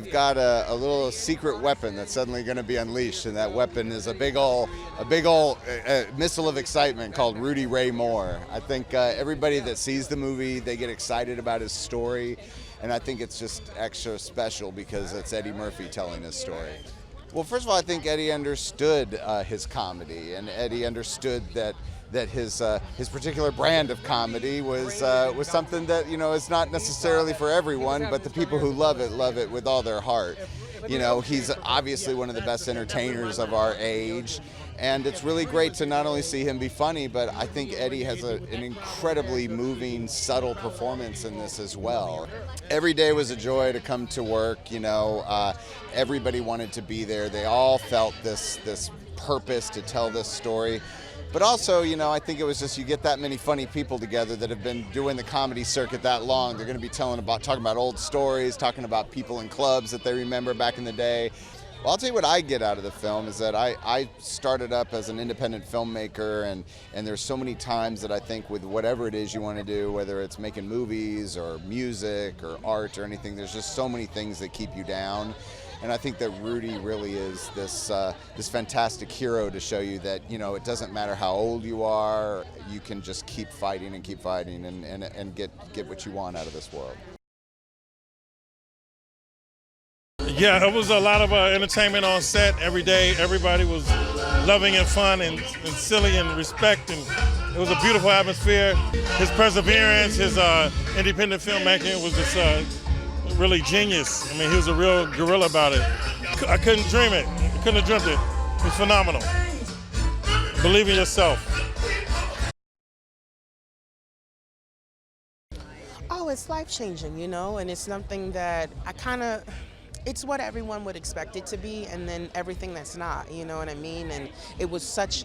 we've got a little secret weapon that's suddenly going to be unleashed, and that weapon is a big ol' missile of excitement called Rudy Ray Moore. I think everybody that sees the movie, they get excited about his story, and I think it's just extra special because it's Eddie Murphy telling his story. Well, first of all, I think Eddie understood his comedy, and Eddie understood that his particular brand of comedy was something that, you know, is not necessarily for everyone, but the people who love it with all their heart. You know, he's obviously one of the best entertainers of our age, and it's really great to not only see him be funny, but I think Eddie has an incredibly moving, subtle performance in this as well. Every day was a joy to come to work, you know. Everybody wanted to be there. They all felt this purpose to tell this story. But also, you know, I think it was just, you get that many funny people together that have been doing the comedy circuit that long. They're going to be talking about old stories, talking about people in clubs that they remember back in the day. Well, I'll tell you what I get out of the film is that I started up as an independent filmmaker, and there's so many times that I think with whatever it is you want to do, whether it's making movies or music or art or anything, there's just so many things that keep you down. And I think that Rudy really is this fantastic hero to show you that, you know, it doesn't matter how old you are, you can just keep fighting and get what you want out of this world. Yeah, it was a lot of entertainment on set every day. Everybody was loving and fun and silly and respect, and it was a beautiful atmosphere. His perseverance, his independent filmmaking was just really genius. I mean, he was a real guerrilla about it. I couldn't dream it. I couldn't have dreamt it. It was phenomenal. Believe in yourself. Oh, it's life-changing, you know, and it's something that it's what everyone would expect it to be, and then everything that's not, you know what I mean? And it was such,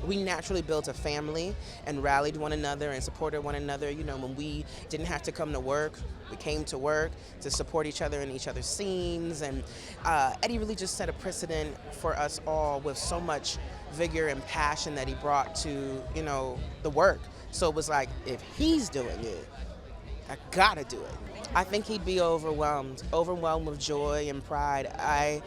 we naturally built a family and rallied one another and supported one another. You know, when we didn't have to come to work, we came to work to support each other in each other's scenes. And Eddie really just set a precedent for us all with so much vigor and passion that he brought to, you know, the work. So it was like, if he's doing it, I gotta do it. I think he'd be overwhelmed with joy and pride.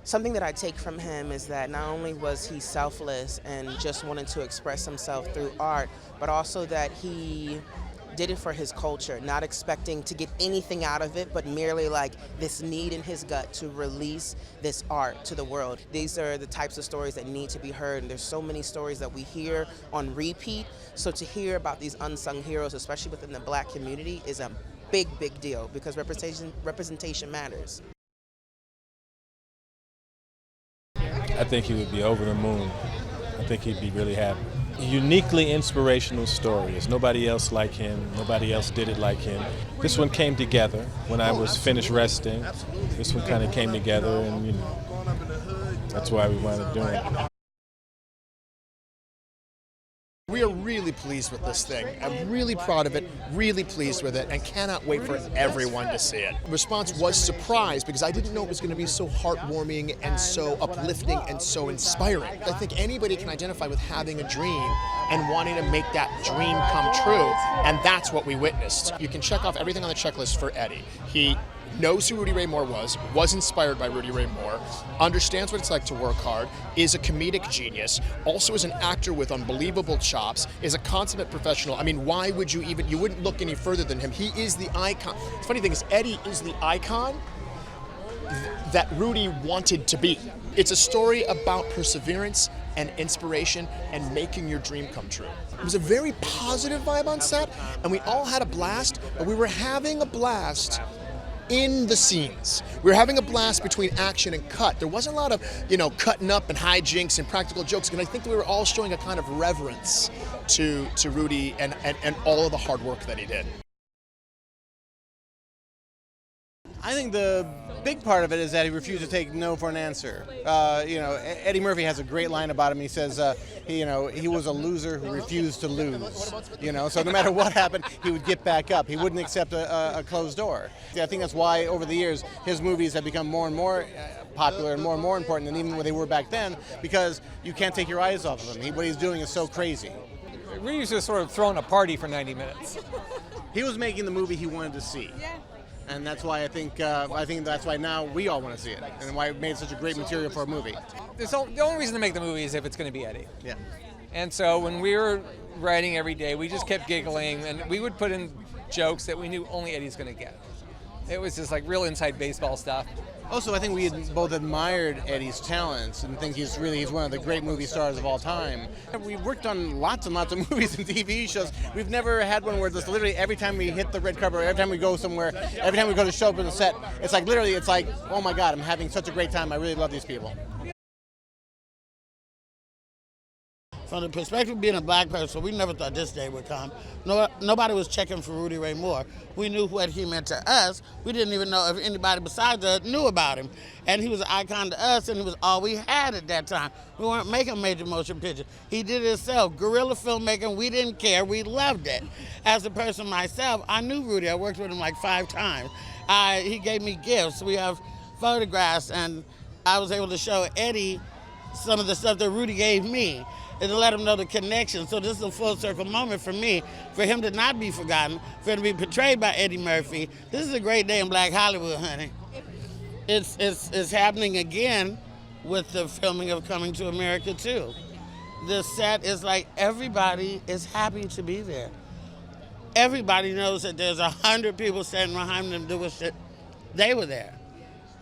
Something that I take from him is that not only was he selfless and just wanted to express himself through art, but also that he did it for his culture, not expecting to get anything out of it, but merely like this need in his gut to release this art to the world. These are the types of stories that need to be heard, and there's so many stories that we hear on repeat. So to hear about these unsung heroes, especially within the Black community, is a big deal, because representation matters. I think he would be over the moon. I think he'd be really happy. Uniquely inspirational stories. Nobody else like him. Nobody else did it like him. This one came together when I was finished resting. This one kind of came together, and, you know, that's why we wanted to do it. We are really pleased with this thing. I'm really proud of it, really pleased with it, and cannot wait for everyone to see it. The response was surprised because I didn't know it was going to be so heartwarming and so uplifting and so inspiring. I think anybody can identify with having a dream and wanting to make that dream come true, and that's what we witnessed. You can check off everything on the checklist for Eddie. He knows who Rudy Ray Moore was inspired by Rudy Ray Moore, understands what it's like to work hard, is a comedic genius, also is an actor with unbelievable chops, is a consummate professional. I mean, why would you wouldn't look any further than him. He is the icon. The funny thing is, Eddie is the icon that Rudy wanted to be. It's a story about perseverance and inspiration and making your dream come true. It was a very positive vibe on set, and we all had a blast, but we were having a blast in the scenes. We were having a blast between action and cut. There wasn't a lot of, you know, cutting up and hijinks and practical jokes, and I think we were all showing a kind of reverence to Rudy and all of the hard work that he did. I think the big part of it is that he refused to take no for an answer. You know, Eddie Murphy has a great line about him. He says, he was a loser who refused to lose. You know, so no matter what happened, he would get back up. He wouldn't accept a closed door. I think that's why over the years his movies have become more and more popular and more important than even what they were back then, because you can't take your eyes off of him. What he's doing is so crazy. Rudy was just sort of throwing a party for 90 minutes. He was making the movie he wanted to see. And that's why I think that's why now we all want to see it, and why it made such a great material for a movie. The only reason to make the movie is if it's going to be Eddie. Yeah. And so when we were writing every day, we just kept giggling, and we would put in jokes that we knew only Eddie's going to get. It was just like real inside baseball stuff. Also, I think we had both admired Eddie's talents and think he's one of the great movie stars of all time. We've worked on lots and lots of movies and TV shows. We've never had one where just literally every time we hit the red carpet, every time we go somewhere, every time we go to show up on the set, it's like literally, it's like, oh my God, I'm having such a great time. I really love these people. From the perspective of being a black person, we never thought this day would come. Nobody was checking for Rudy Ray Moore. We knew what he meant to us. We didn't even know if anybody besides us knew about him. And he was an icon to us, and he was all we had at that time. We weren't making major motion pictures. He did it himself. Guerrilla filmmaking, we didn't care. We loved it. As a person myself, I knew Rudy. I worked with him like 5 times. He gave me gifts. We have photographs, and I was able to show Eddie some of the stuff that Rudy gave me, and to let him know the connection. So this is a full circle moment for me, for him to not be forgotten, for him to be portrayed by Eddie Murphy. This is a great day in Black Hollywood, honey. It's happening again with the filming of Coming to America too. The set is like everybody is happy to be there. Everybody knows that there's 100 people standing behind them doing shit. They were there.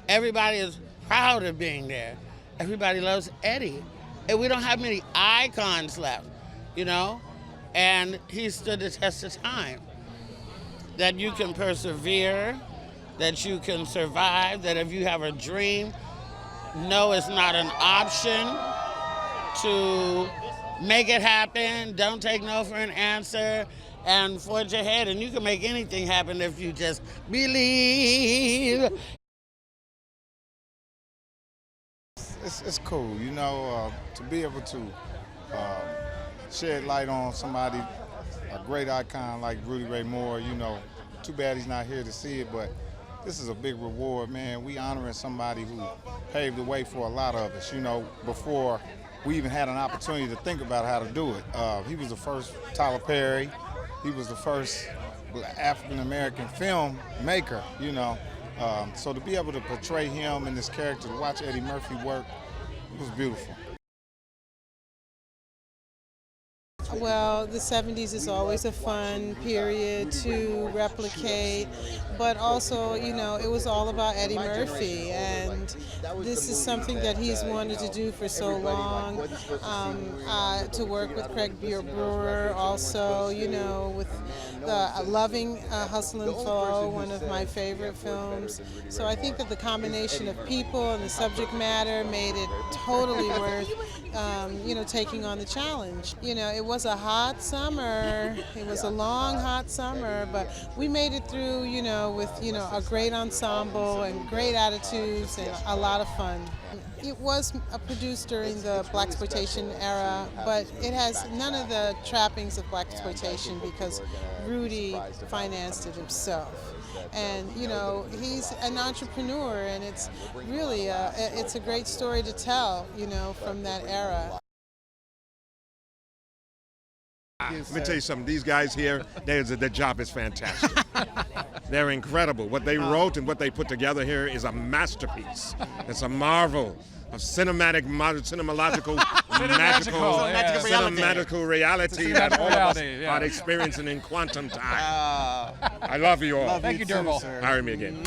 Everybody is proud of being there. Everybody loves Eddie. And we don't have many icons left, you know? And he stood the test of time. That you can persevere, that you can survive, that if you have a dream, no, it's not an option to make it happen. Don't take no for an answer, and forge ahead. And you can make anything happen if you just believe. It's cool, you know, to be able to shed light on somebody, a great icon like Rudy Ray Moore. You know, too bad he's not here to see it, but this is a big reward, man. We honoring somebody who paved the way for a lot of us, you know, before we even had an opportunity to think about how to do it. He was the first Tyler Perry. He was the first African-American filmmaker, you know. So to be able to portray him and this character, to watch Eddie Murphy work, it was beautiful. Well, the 70s is always a fun period to replicate, but also, you know, it was all about Eddie Murphy, and this is something that he's wanted to do for so long. To work with Craig Brewer also, you know, with the Loving Hustle and Flow, one of my favorite films. So I think that the combination of people and the subject matter made it totally worth, you know, taking on the challenge. You know, it was a hot summer. It was a long, hot summer, but we made it through, you know, with, you know, a great ensemble and great attitudes and a lot of fun. It was produced during the blaxploitation era, but it has none of the trappings of blaxploitation because Rudy financed it himself. And, you know, he's an entrepreneur, and it's really it's a great story to tell, you know, from that era. Let me tell you something, these guys here, their job is fantastic. They're incredible. What they wrote and what they put together here is a masterpiece. It's a marvel of cinematical, magical reality that all of us are experiencing in quantum time. I love you all. Thank you, Derval. Hire me again.